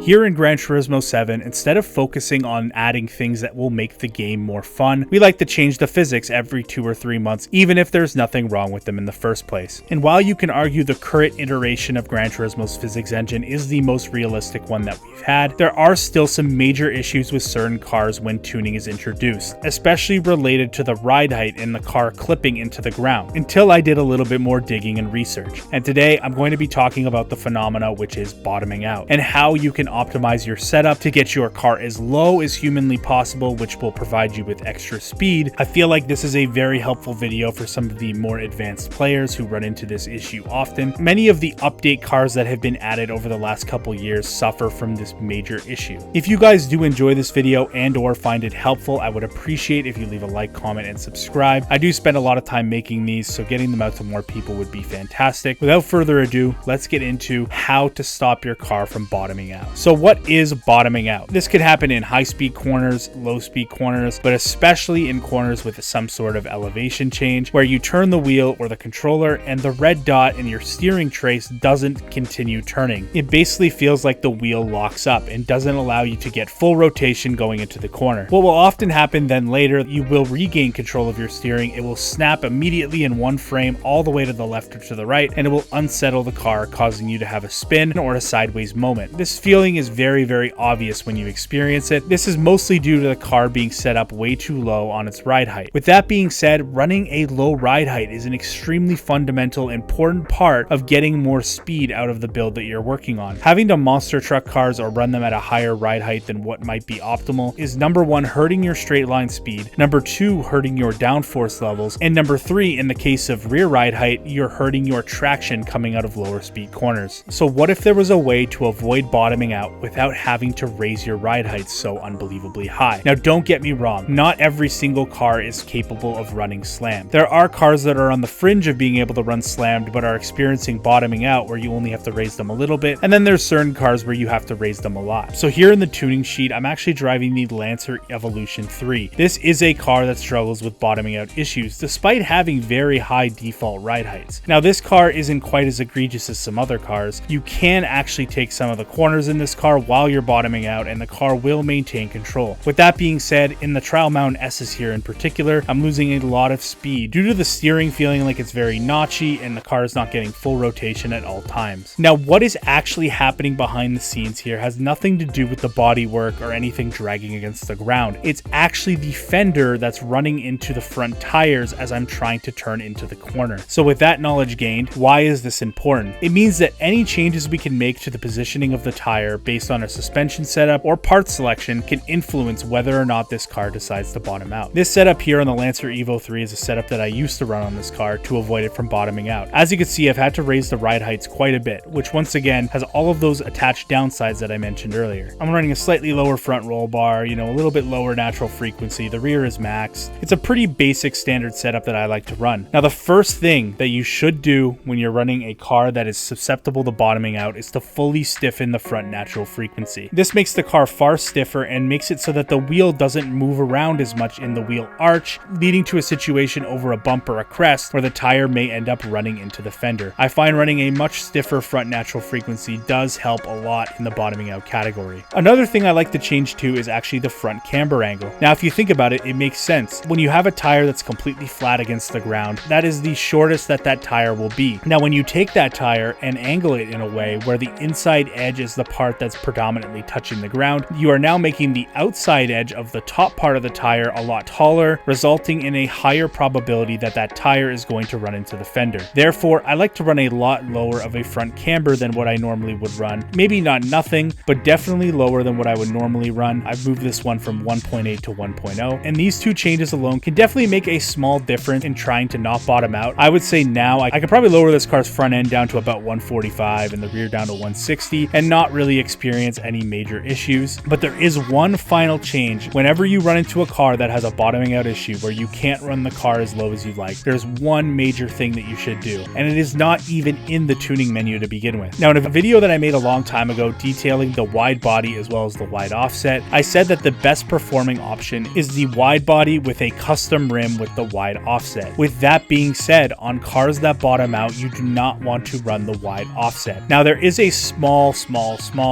Here in Gran Turismo 7, instead of focusing on adding things that will make the game more fun, we like to change the physics every 2 or 3 months, even if there's nothing wrong with them in the first place. And while you can argue the current iteration of Gran Turismo's physics engine is the most realistic one that we've had, there are still some major issues with certain cars when tuning is introduced, especially related to the ride height and the car clipping into the ground, until I did a little bit more digging and research. And today I'm going to be talking about the phenomena which is bottoming out, and how you can optimize your setup to get your car as low as humanly possible, which will provide you with extra speed. I feel like this is a very helpful video for some of the more advanced players who run into this issue often. Many of the update cars that have been added over the last couple years suffer from this major issue. If you guys do enjoy this video and or find it helpful, I would appreciate if you leave a like, comment, and subscribe. I do spend a lot of time making these, so getting them out to more people would be fantastic. Without further ado, let's get into how to stop your car from bottoming out. So what is bottoming out? This could happen in high-speed corners, low-speed corners, but especially in corners with some sort of elevation change, where you turn the wheel or the controller and the red dot in your steering trace doesn't continue turning. It basically feels like the wheel locks up and doesn't allow you to get full rotation going into the corner. What will often happen then later, you will regain control of your steering, it will snap immediately in one frame all the way to the left or to the right, and it will unsettle the car, causing you to have a spin or a sideways moment. This feeling is very obvious when you experience it. This is mostly due to the car being set up way too low on its ride height. With that being said, running a low ride height is an extremely fundamental, important part of getting more speed out of the build that you're working on. Having to monster truck cars or run them at a higher ride height than what might be optimal is number 1, hurting your straight line speed, number 2, hurting your downforce levels, and number 3, in the case of rear ride height, you're hurting your traction coming out of lower speed corners. So what if there was a way to avoid bottoming out without having to raise your ride height so unbelievably high? Now don't get me wrong, not every single car is capable of running slammed. There are cars that are on the fringe of being able to run slammed but are experiencing bottoming out where you only have to raise them a little bit, and then there's certain cars where you have to raise them a lot. So here in the tuning sheet, I'm actually driving the Lancer Evolution 3. This is a car that struggles with bottoming out issues despite having very high default ride heights. Now this car isn't quite as egregious as some other cars. You can actually take some of the corners in this car while you're bottoming out, and the car will maintain control. With that being said, in the Trial Mountain S's here in particular, I'm losing a lot of speed due to the steering feeling like it's very notchy and the car is not getting full rotation at all times. Now what is actually happening behind the scenes here has nothing to do with the bodywork or anything dragging against the ground. It's actually the fender that's running into the front tires as I'm trying to turn into the corner. So with that knowledge gained, why is this important? It means that any changes we can make to the positioning of the tire based on a suspension setup or part selection can influence whether or not this car decides to bottom out. This setup here on the Lancer Evo 3 is a setup that I used to run on this car to avoid it from bottoming out. As you can see, I've had to raise the ride heights quite a bit, which once again has all of those attached downsides that I mentioned earlier. I'm running a slightly lower front roll bar, a little bit lower natural frequency, the rear is maxed. It's a pretty basic standard setup that I like to run. Now the first thing that you should do when you're running a car that is susceptible to bottoming out is to fully stiffen the front natural frequency. This makes the car far stiffer and makes it so that the wheel doesn't move around as much in the wheel arch, leading to a situation over a bump or a crest where the tire may end up running into the fender. I find running a much stiffer front natural frequency does help a lot in the bottoming out category. Another thing I like to change to is actually the front camber angle. Now if you think about it, it makes sense. When you have a tire that's completely flat against the ground, that is the shortest that tire will be. Now when you take that tire and angle it in a way where the inside edge is the part that's predominantly touching the ground, you are now making the outside edge of the top part of the tire a lot taller, resulting in a higher probability that tire is going to run into the fender. Therefore, I like to run a lot lower of a front camber than what I normally would run. Maybe not nothing, but definitely lower than what I would normally run. I've moved this one from 1.8 to 1.0, and these two changes alone can definitely make a small difference in trying to not bottom out. I would say now I could probably lower this car's front end down to about 145 and the rear down to 160 and not really experience any major issues. But there is one final change. Whenever you run into a car that has a bottoming out issue where you can't run the car as low as you'd like, there's one major thing that you should do, and it is not even in the tuning menu to begin with. Now in a video that I made a long time ago detailing the wide body as well as the wide offset, I said that the best performing option is the wide body with a custom rim with the wide offset. With that being said, on cars that bottom out, you do not want to run the wide offset. Now there is a small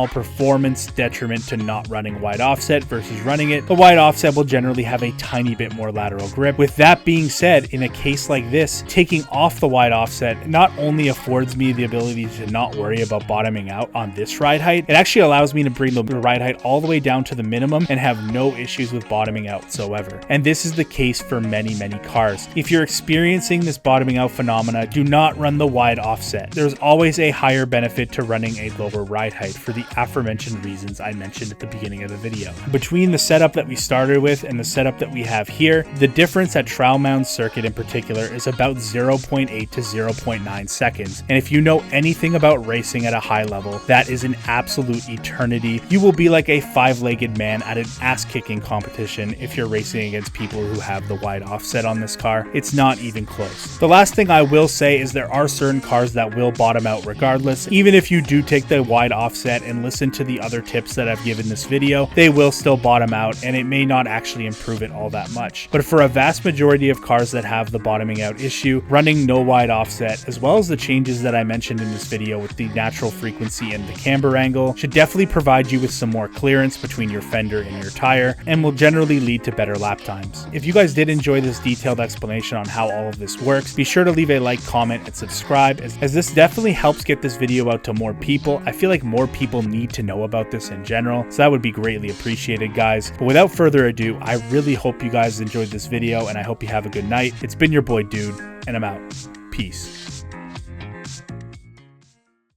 small performance detriment to not running wide offset versus running it. The wide offset will generally have a tiny bit more lateral grip. With that being said, in a case like this, taking off the wide offset not only affords me the ability to not worry about bottoming out on this ride height, it actually allows me to bring the ride height all the way down to the minimum and have no issues with bottoming out whatsoever. And this is the case for many cars. If you're experiencing this bottoming out phenomena, do not run the wide offset. There's always a higher benefit to running a lower ride height for the aforementioned reasons I mentioned at the beginning of the video. Between the setup that we started with and the setup that we have here, the difference at Trial Mound Circuit in particular is about 0.8 to 0.9 seconds. And if you know anything about racing at a high level, that is an absolute eternity. You will be like a five-legged man at an ass-kicking competition if you're racing against people who have the wide offset on this car. It's not even close. The last thing I will say is there are certain cars that will bottom out regardless. Even if you do take the wide offset and listen to the other tips that I've given this video, they will still bottom out and it may not actually improve it all that much. But for a vast majority of cars that have the bottoming out issue, running no wide offset, as well as the changes that I mentioned in this video with the natural frequency and the camber angle, should definitely provide you with some more clearance between your fender and your tire and will generally lead to better lap times. If you guys did enjoy this detailed explanation on how all of this works, be sure to leave a like, comment, and subscribe as this definitely helps get this video out to more people. I feel like more people need to know about this in general, so that would be greatly appreciated, guys. But without further ado, I really hope you guys enjoyed this video and I hope you have a good night. It's been your boy Dude, and I'm out. Peace.